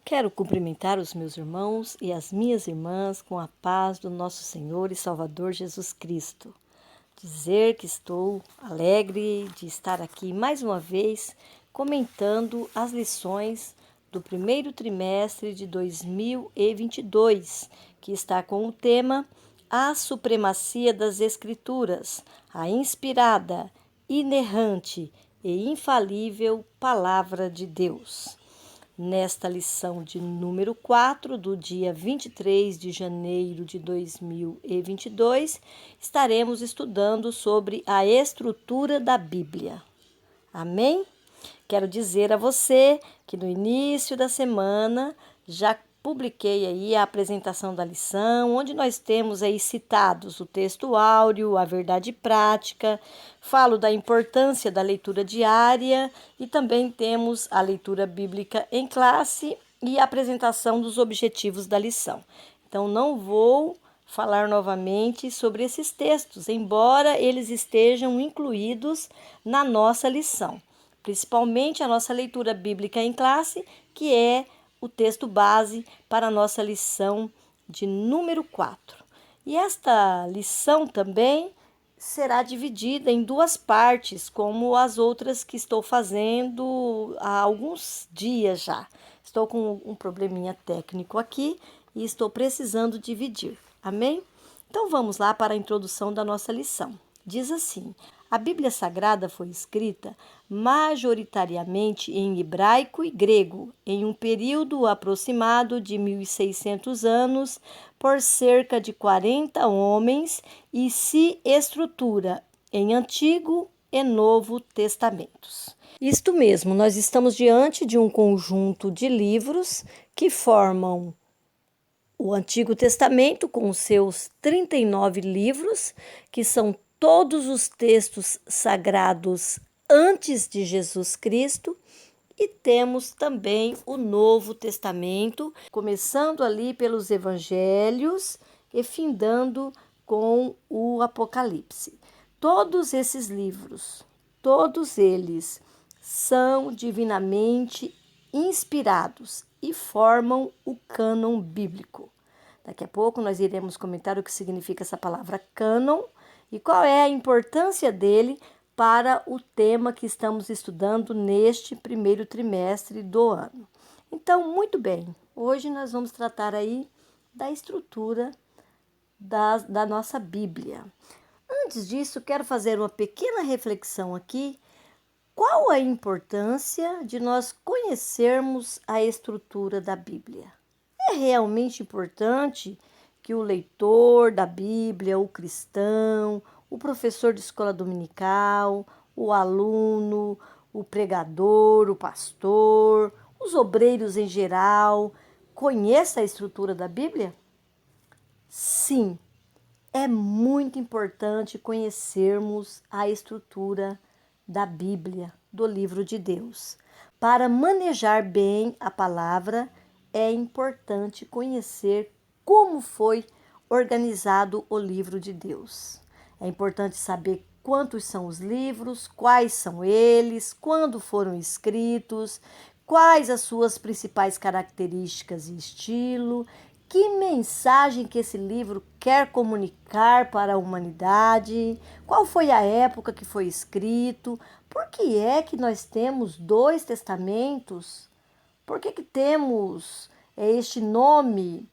Quero cumprimentar os meus irmãos e as minhas irmãs com a paz do nosso Senhor e Salvador Jesus Cristo. Dizer que estou alegre de estar aqui mais uma vez comentando as lições do primeiro trimestre de 2022, que está com o tema A Supremacia das Escrituras, a inspirada, inerrante e infalível Palavra de Deus. Nesta lição de número 4, do dia 23 de janeiro de 2022, estaremos estudando sobre a estrutura da Bíblia. Amém? Quero dizer a você que no início da semana já publiquei aí a apresentação da lição, onde nós temos aí citados o texto áureo, a verdade prática, falo da importância da leitura diária e também temos a leitura bíblica em classe e a apresentação dos objetivos da lição. Então, não vou falar novamente sobre esses textos, embora eles estejam incluídos na nossa lição, principalmente a nossa leitura bíblica em classe, que é o texto base para a nossa lição de número 4. E esta lição também será dividida em duas partes, como as outras que estou fazendo há alguns dias já. Estou com um probleminha técnico aqui e estou precisando dividir. Amém? Então vamos lá para a introdução da nossa lição. Diz assim: a Bíblia Sagrada foi escrita majoritariamente em hebraico e grego, em um período aproximado de 1.600 anos, por cerca de 40 homens, e se estrutura em Antigo e Novo Testamentos. Isto mesmo, nós estamos diante de um conjunto de livros que formam o Antigo Testamento, com os seus 39 livros, que são todos os textos sagrados antes de Jesus Cristo, e temos também o Novo Testamento, começando ali pelos Evangelhos e findando com o Apocalipse. Todos esses livros, todos eles são divinamente inspirados e formam o cânon bíblico. Daqui a pouco nós iremos comentar o que significa essa palavra cânon e qual é a importância dele para o tema que estamos estudando neste primeiro trimestre do ano. Então, muito bem, hoje nós vamos tratar aí da estrutura da nossa Bíblia. Antes disso, quero fazer uma pequena reflexão aqui. Qual a importância de nós conhecermos a estrutura da Bíblia? É realmente importante que o leitor da Bíblia, o cristão, o professor de escola dominical, o aluno, o pregador, o pastor, os obreiros em geral, conheça a estrutura da Bíblia? Sim, é muito importante conhecermos a estrutura da Bíblia, do livro de Deus. Para manejar bem a palavra, é importante conhecer como foi organizado o livro de Deus. É importante saber quantos são os livros, quais são eles, quando foram escritos, quais as suas principais características e estilo, que mensagem que esse livro quer comunicar para a humanidade, qual foi a época que foi escrito, por que é que nós temos dois testamentos, por que temos este nome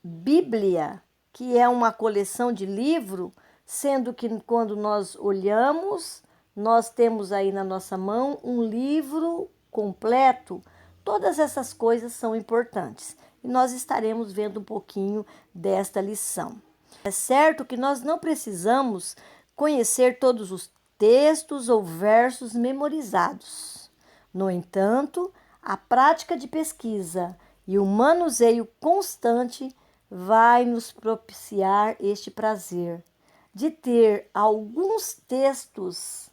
Bíblia, que é uma coleção de livros, sendo que quando nós olhamos, nós temos aí na nossa mão um livro completo. Todas essas coisas são importantes e nós estaremos vendo um pouquinho desta lição. É certo que nós não precisamos conhecer todos os textos ou versos memorizados. No entanto, a prática de pesquisa e o manuseio constante vai nos propiciar este prazer de ter alguns textos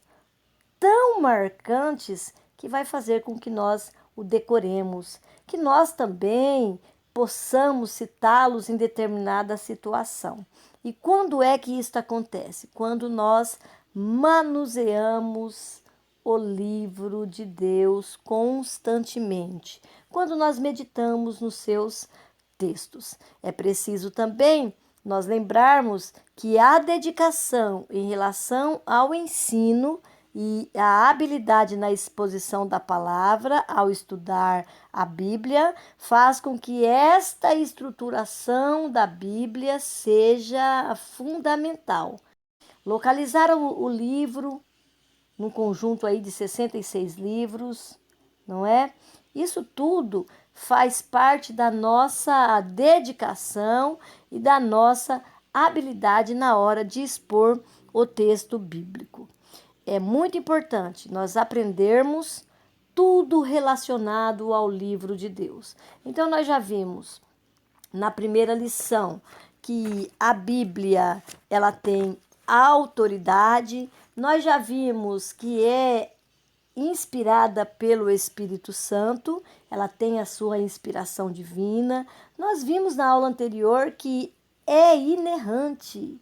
tão marcantes que vai fazer com que nós o decoremos, que nós também possamos citá-los em determinada situação. E quando é que isso acontece? Quando nós manuseamos o livro de Deus constantemente, quando nós meditamos nos seus textos. É preciso também nós lembrarmos que a dedicação em relação ao ensino e a habilidade na exposição da palavra ao estudar a Bíblia faz com que esta estruturação da Bíblia seja fundamental. Localizar o livro num conjunto aí de 66 livros, não é? Isso tudo faz parte da nossa dedicação e da nossa habilidade na hora de expor o texto bíblico. É muito importante nós aprendermos tudo relacionado ao livro de Deus. Então, nós já vimos na primeira lição que a Bíblia ela tem autoridade. Nós já vimos que é inspirada pelo Espírito Santo, ela tem a sua inspiração divina. Nós vimos na aula anterior que é inerrante.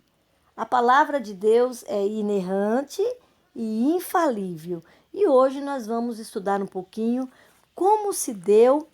A palavra de Deus é inerrante e infalível. E hoje nós vamos estudar um pouquinho como se deu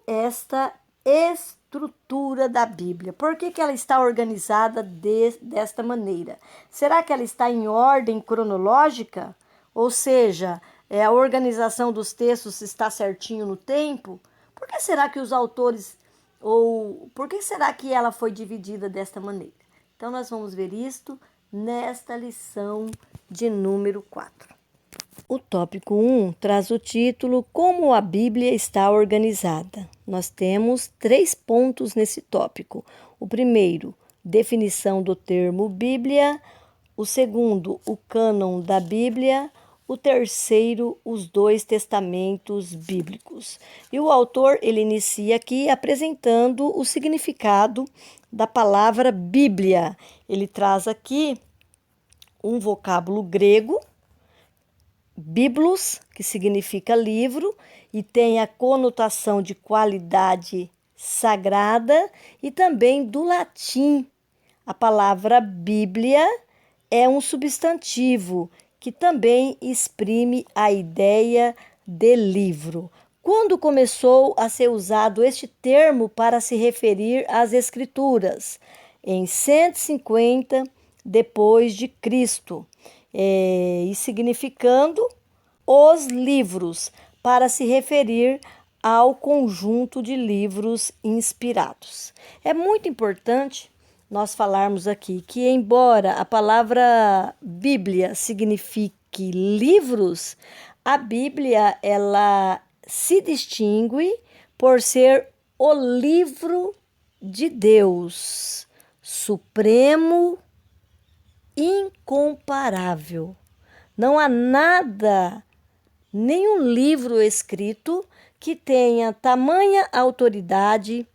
esta estrutura da Bíblia. Por que ela está organizada desta maneira? Será que ela está em ordem cronológica? Ou seja, a organização dos textos está certinho no tempo? Por que será que os autores, ou por que será que ela foi dividida desta maneira? Então, nós vamos ver isto nesta lição de número 4. O tópico 1 traz o título Como a Bíblia está organizada. Nós temos 3 pontos nesse tópico. O primeiro, definição do termo Bíblia. O segundo, o cânon da Bíblia. O terceiro, os 2 testamentos bíblicos. E o autor ele inicia aqui apresentando o significado da palavra Bíblia. Ele traz aqui um vocábulo grego, biblos, que significa livro, e tem a conotação de qualidade sagrada, e também do latim. A palavra Bíblia é um substantivo que também exprime a ideia de livro. Quando começou a ser usado este termo para se referir às Escrituras? Em 150 depois de Cristo. E significando os livros, para se referir ao conjunto de livros inspirados. É muito importante nós falarmos aqui que, embora a palavra Bíblia signifique livros, a Bíblia ela se distingue por ser o livro de Deus, supremo, incomparável. Não há nada, nenhum livro escrito que tenha tamanha autoridade,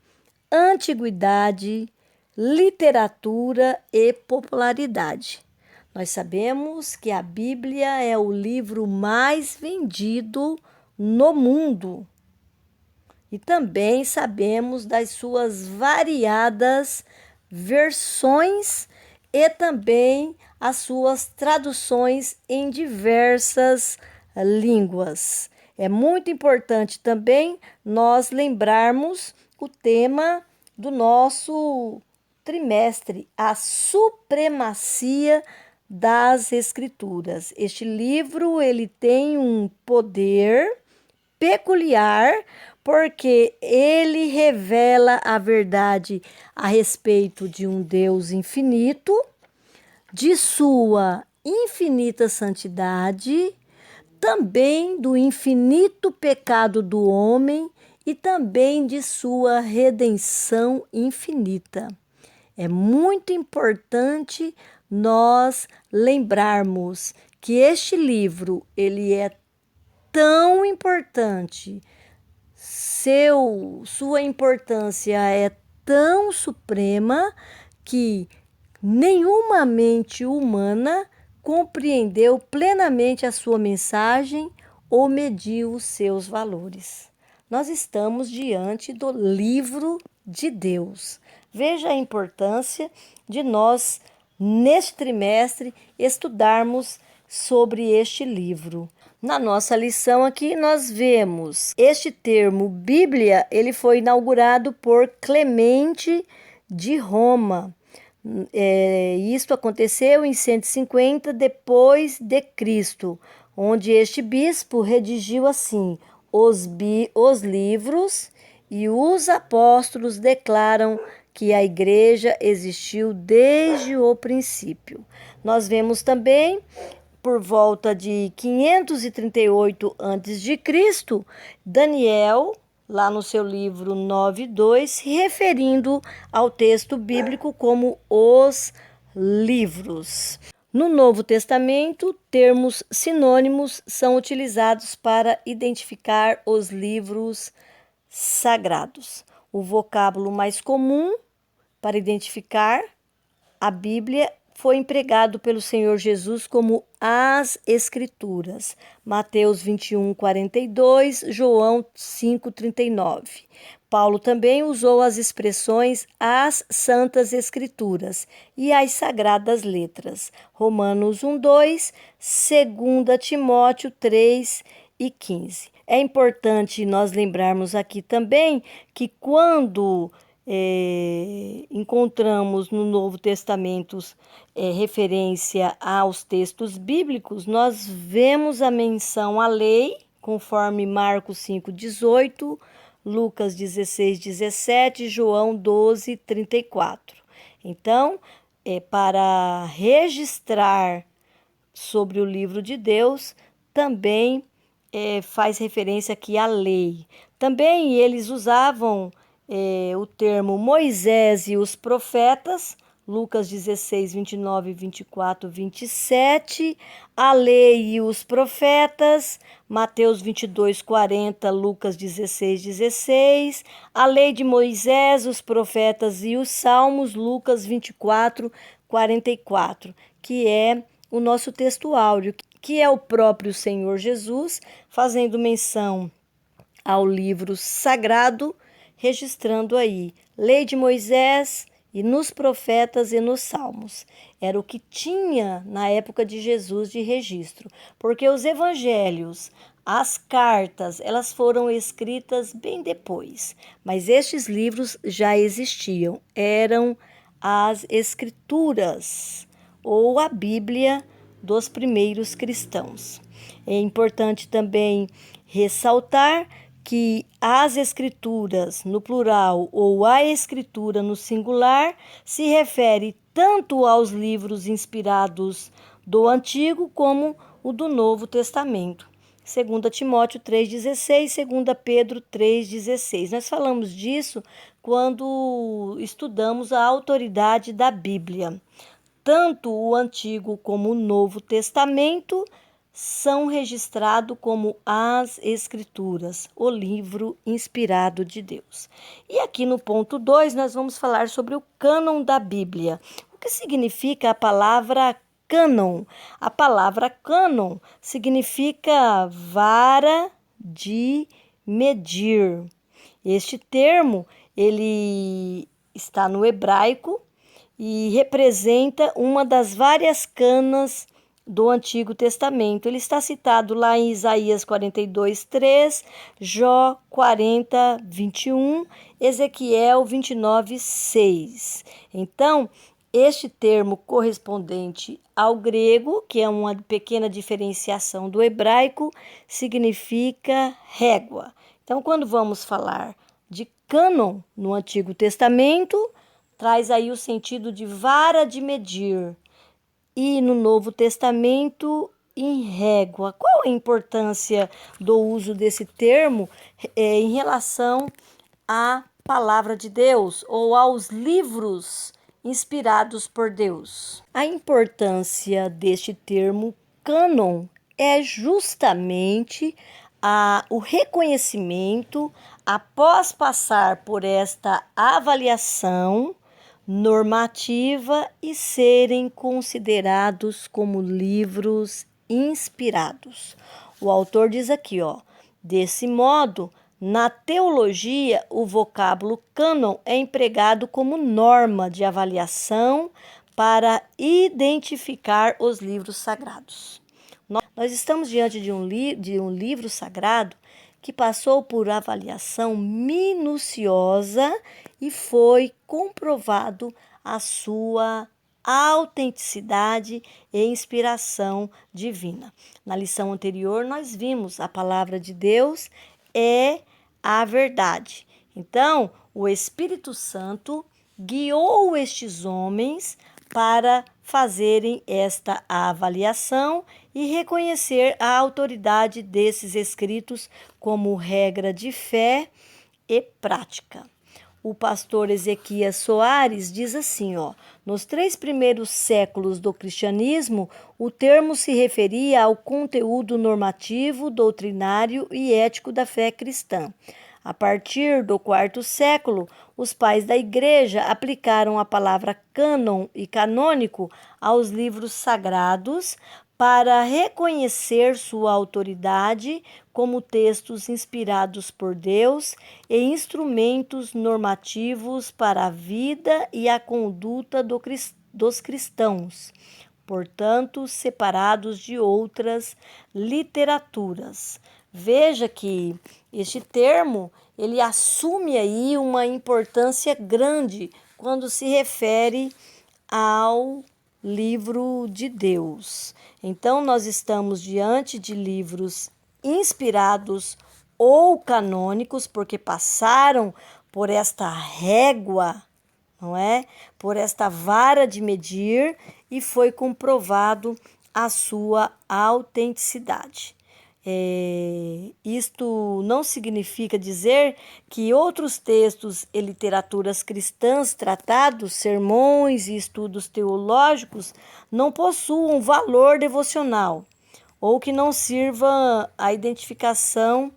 antiguidade, literatura e popularidade. Nós sabemos que a Bíblia é o livro mais vendido no mundo. E também sabemos das suas variadas versões e também as suas traduções em diversas línguas. É muito importante também nós lembrarmos o tema do nosso trimestre, a supremacia das Escrituras. Este livro ele tem um poder peculiar porque ele revela a verdade a respeito de um Deus infinito, de sua infinita santidade, também do infinito pecado do homem e também de sua redenção infinita. É muito importante nós lembrarmos que este livro ele é tão importante, sua importância é tão suprema que nenhuma mente humana compreendeu plenamente a sua mensagem ou mediu os seus valores. Nós estamos diante do livro de Deus. Veja a importância de nós, neste trimestre, estudarmos sobre este livro. Na nossa lição aqui nós vemos este termo Bíblia, ele foi inaugurado por Clemente de Roma. Isto aconteceu em 150 depois de Cristo, onde este bispo redigiu assim: os livros e os apóstolos declaram que a igreja existiu desde o princípio. Nós vemos também por volta de 538 a.C., Daniel, lá no seu livro 9:2, se referindo ao texto bíblico como os livros. No Novo Testamento, termos sinônimos são utilizados para identificar os livros sagrados. O vocábulo mais comum para identificar a Bíblia foi empregado pelo Senhor Jesus como as Escrituras. Mateus 21:42, João 5:39. Paulo também usou as expressões as Santas Escrituras e as Sagradas Letras. Romanos 1:2, 2 Timóteo 3:15. É importante nós lembrarmos aqui também que quando encontramos no Novo Testamento referência aos textos bíblicos, nós vemos a menção à lei, conforme Marcos 5:18, Lucas 16:17, João 12:34. Então, para registrar sobre o livro de Deus, também faz referência aqui à lei. Também eles usavam o termo Moisés e os profetas, Lucas 16, 29, 24, 27, a lei e os profetas, Mateus 22, 40, Lucas 16, 16, a lei de Moisés, os profetas e os salmos, Lucas 24, 44, que é o nosso texto áureo, que é o próprio Senhor Jesus fazendo menção ao livro sagrado, registrando aí lei de Moisés e nos profetas e nos salmos. Era o que tinha na época de Jesus de registro, porque os evangelhos, as cartas, elas foram escritas bem depois, mas estes livros já existiam, eram as escrituras ou a Bíblia dos primeiros cristãos. É importante também ressaltar que as escrituras no plural ou a escritura no singular se refere tanto aos livros inspirados do Antigo como o do Novo Testamento. 2 Timóteo 3,16, 2 Pedro 3,16. Nós falamos disso quando estudamos a autoridade da Bíblia. Tanto o Antigo como o Novo Testamento são registrados como as Escrituras, o livro inspirado de Deus. E aqui no ponto 2 nós vamos falar sobre o cânon da Bíblia. O que significa a palavra cânon? A palavra cânon significa vara de medir. Este termo, ele está no hebraico e representa uma das várias canas do Antigo Testamento. Ele está citado lá em Isaías 42:3, Jó 40:21, Ezequiel 29:6. Então, este termo correspondente ao grego, que é uma pequena diferenciação do hebraico, significa régua. Então, quando vamos falar de cânon no Antigo Testamento, traz aí o sentido de vara de medir. E no Novo Testamento, em régua. Qual a importância do uso desse termo em relação à palavra de Deus ou aos livros inspirados por Deus? A importância deste termo cânon é justamente o reconhecimento após passar por esta avaliação normativa e serem considerados como livros inspirados. O autor diz aqui, desse modo, na teologia, o vocábulo cânon é empregado como norma de avaliação para identificar os livros sagrados. Nós estamos diante de um livro sagrado que passou por avaliação minuciosa e foi comprovado a sua autenticidade e inspiração divina. Na lição anterior, nós vimos a palavra de Deus é a verdade. Então, o Espírito Santo guiou estes homens para fazerem esta avaliação e reconhecer a autoridade desses escritos como regra de fé e prática. O pastor Ezequias Soares diz assim, nos 3 primeiros séculos do cristianismo, o termo se referia ao conteúdo normativo, doutrinário e ético da fé cristã. A partir do 4º século, os pais da Igreja aplicaram a palavra cânon e canônico aos livros sagrados para reconhecer sua autoridade como textos inspirados por Deus e instrumentos normativos para a vida e a conduta dos cristãos, portanto, separados de outras literaturas. Veja que este termo, ele assume aí uma importância grande quando se refere ao livro de Deus. Então, nós estamos diante de livros inspirados ou canônicos, porque passaram por esta régua, não é? Por esta vara de medir e foi comprovado a sua autenticidade. Isto não significa dizer que outros textos e literaturas cristãs tratados, sermões e estudos teológicos não possuam valor devocional ou que não sirva a identificação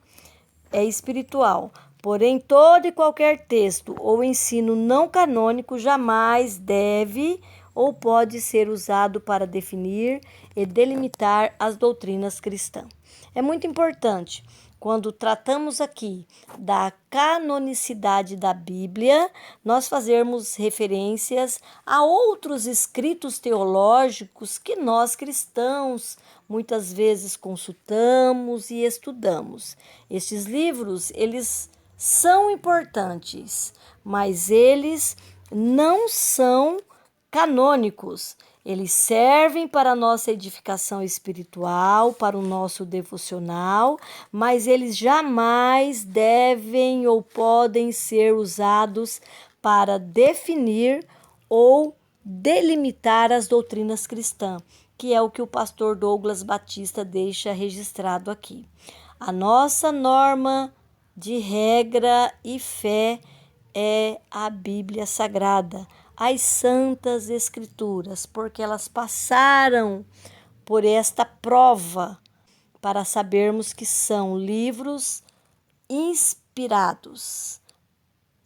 espiritual. Porém, todo e qualquer texto ou ensino não canônico jamais deve ou pode ser usado para definir e delimitar as doutrinas cristãs. É muito importante, quando tratamos aqui da canonicidade da Bíblia, nós fazermos referências a outros escritos teológicos que nós cristãos muitas vezes consultamos e estudamos. Estes livros, eles são importantes, mas eles não são canônicos. Eles servem para a nossa edificação espiritual, para o nosso devocional, mas eles jamais devem ou podem ser usados para definir ou delimitar as doutrinas cristãs, que é o que o pastor Douglas Batista deixa registrado aqui. A nossa norma de regra e fé é a Bíblia Sagrada, as Santas Escrituras, porque elas passaram por esta prova para sabermos que são livros inspirados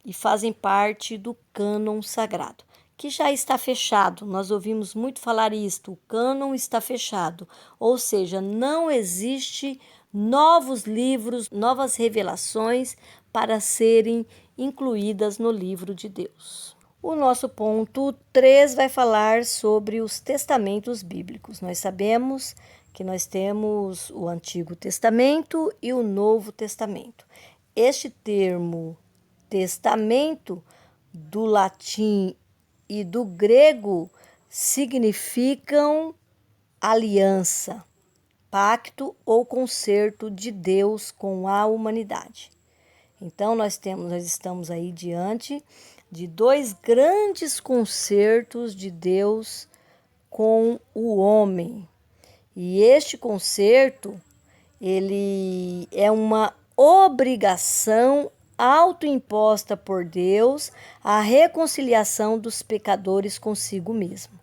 e fazem parte do cânon sagrado, que já está fechado. Nós ouvimos muito falar isto, o cânon está fechado, ou seja, não existe novos livros, novas revelações para serem incluídas no livro de Deus. O nosso ponto 3 vai falar sobre os testamentos bíblicos. Nós sabemos que nós temos o Antigo Testamento e o Novo Testamento. Este termo testamento, do latim e do grego, significam aliança, pacto ou concerto de Deus com a humanidade. Então, nós estamos aí diante de 2 grandes concertos de Deus com o homem. E este concerto, ele é uma obrigação autoimposta por Deus, a reconciliação dos pecadores consigo mesmo.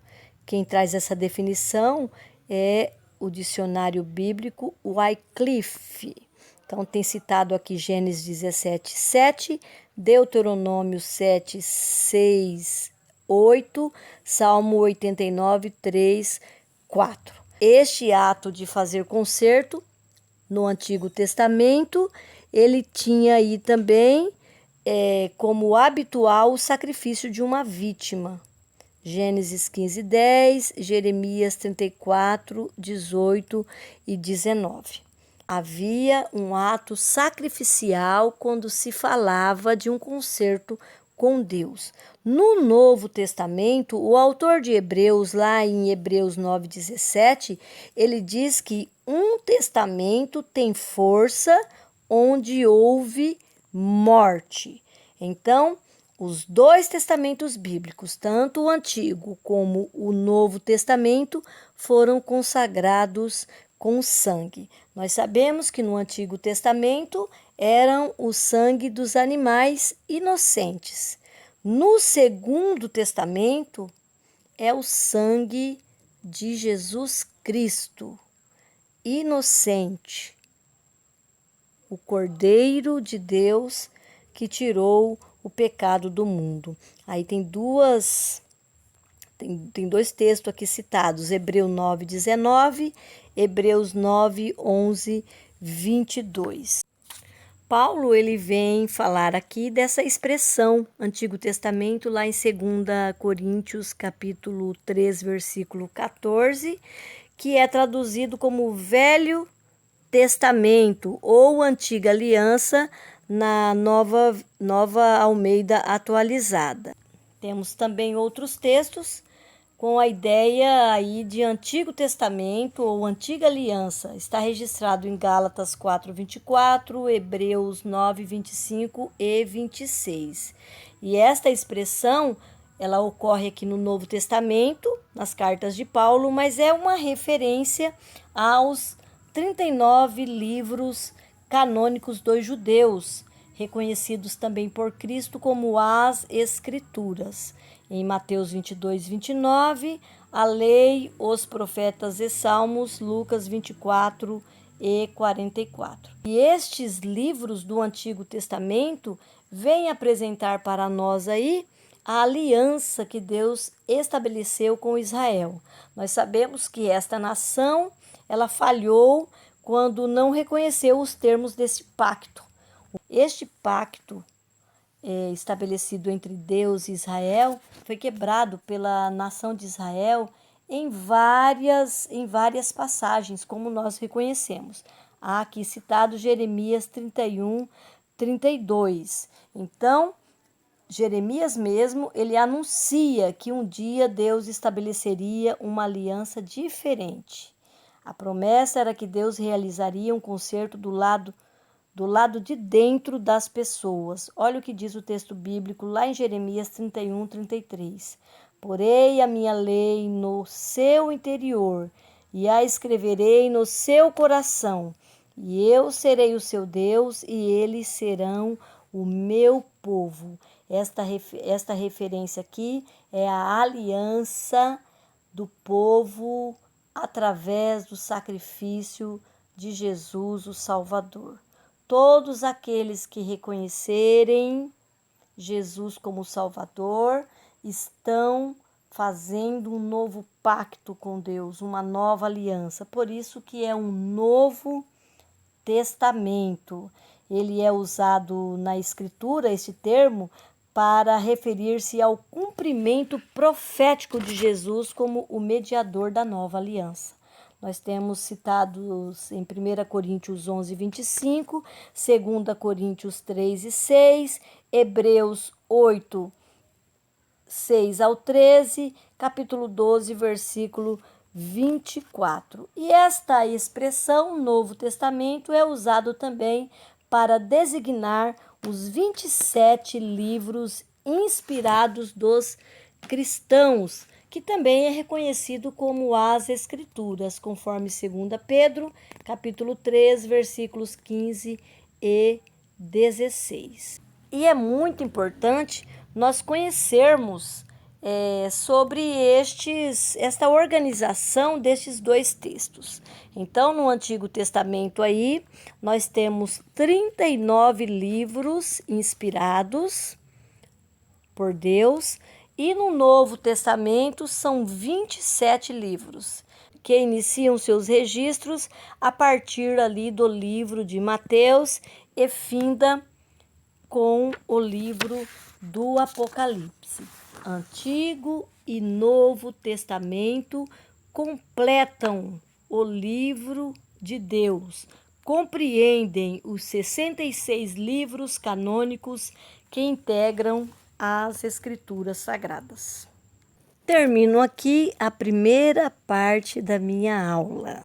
Quem traz essa definição é o dicionário bíblico Wycliffe. Então, tem citado aqui Gênesis 17, 7, Deuteronômio 7, 6, 8, Salmo 89, 3, 4. Este ato de fazer concerto no Antigo Testamento, ele tinha aí também como habitual o sacrifício de uma vítima. Gênesis 15:10, Jeremias 34, 18 e 19. Havia um ato sacrificial quando se falava de um concerto com Deus. No Novo Testamento, o autor de Hebreus, lá em Hebreus 9:17, ele diz que um testamento tem força onde houve morte. Então, os dois testamentos bíblicos, tanto o Antigo como o Novo Testamento, foram consagrados com sangue. Nós sabemos que no Antigo Testamento eram o sangue dos animais inocentes. No Segundo Testamento é o sangue de Jesus Cristo, inocente, o Cordeiro de Deus que tirou o pecado do mundo. Aí tem dois textos aqui citados, Hebreus 9:19, Hebreus 9:11, 22. Paulo, ele vem falar aqui dessa expressão, Antigo Testamento, lá em 2 Coríntios, capítulo 3, versículo 14, que é traduzido como Velho Testamento ou Antiga Aliança na nova Almeida atualizada. Temos também outros textos com a ideia aí de Antigo Testamento ou Antiga Aliança. Está registrado em Gálatas 4:24, Hebreus 9:25 e 26. E esta expressão, ela ocorre aqui no Novo Testamento, nas cartas de Paulo, mas é uma referência aos 39 livros canônicos dos judeus, reconhecidos também por Cristo como as Escrituras. Em Mateus 22:29, a lei, os profetas e salmos, Lucas 24 e 44. E estes livros do Antigo Testamento vêm apresentar para nós aí a aliança que Deus estabeleceu com Israel. Nós sabemos que esta nação, ela falhou quando não reconheceu os termos desse pacto. Este pacto estabelecido entre Deus e Israel foi quebrado pela nação de Israel em várias passagens, como nós reconhecemos. Há aqui citado Jeremias 31, 32. Então, Jeremias mesmo, ele anuncia que um dia Deus estabeleceria uma aliança diferente. A promessa era que Deus realizaria um concerto do lado de dentro das pessoas. Olha o que diz o texto bíblico lá em Jeremias 31, 33. Porei a minha lei no seu interior e a escreverei no seu coração, e eu serei o seu Deus e eles serão o meu povo. Esta referência aqui é a aliança do povo através do sacrifício de Jesus, o Salvador. Todos aqueles que reconhecerem Jesus como Salvador estão fazendo um novo pacto com Deus, uma nova aliança. Por isso que é um novo testamento. Ele é usado na Escritura, esse termo, para referir-se ao cumprimento profético de Jesus como o mediador da nova aliança. Nós temos citados em 1 Coríntios 11:25, 2 Coríntios 3:6, Hebreus 8, 6 ao 13, capítulo 12, versículo 24. E esta expressão, Novo Testamento, é usado também para designar os 27 livros inspirados dos cristãos, que também é reconhecido como as Escrituras, conforme 2 Pedro, capítulo 3, versículos 15 e 16. E é muito importante nós conhecermos sobre esta organização destes dois textos. Então, no Antigo Testamento aí, nós temos 39 livros inspirados por Deus, e no Novo Testamento são 27 livros, que iniciam seus registros a partir ali do livro de Mateus e finda com o livro do Apocalipse. Antigo e Novo Testamento completam o livro de Deus, compreendem os 66 livros canônicos que integram as Escrituras Sagradas. Termino aqui a primeira parte da minha aula.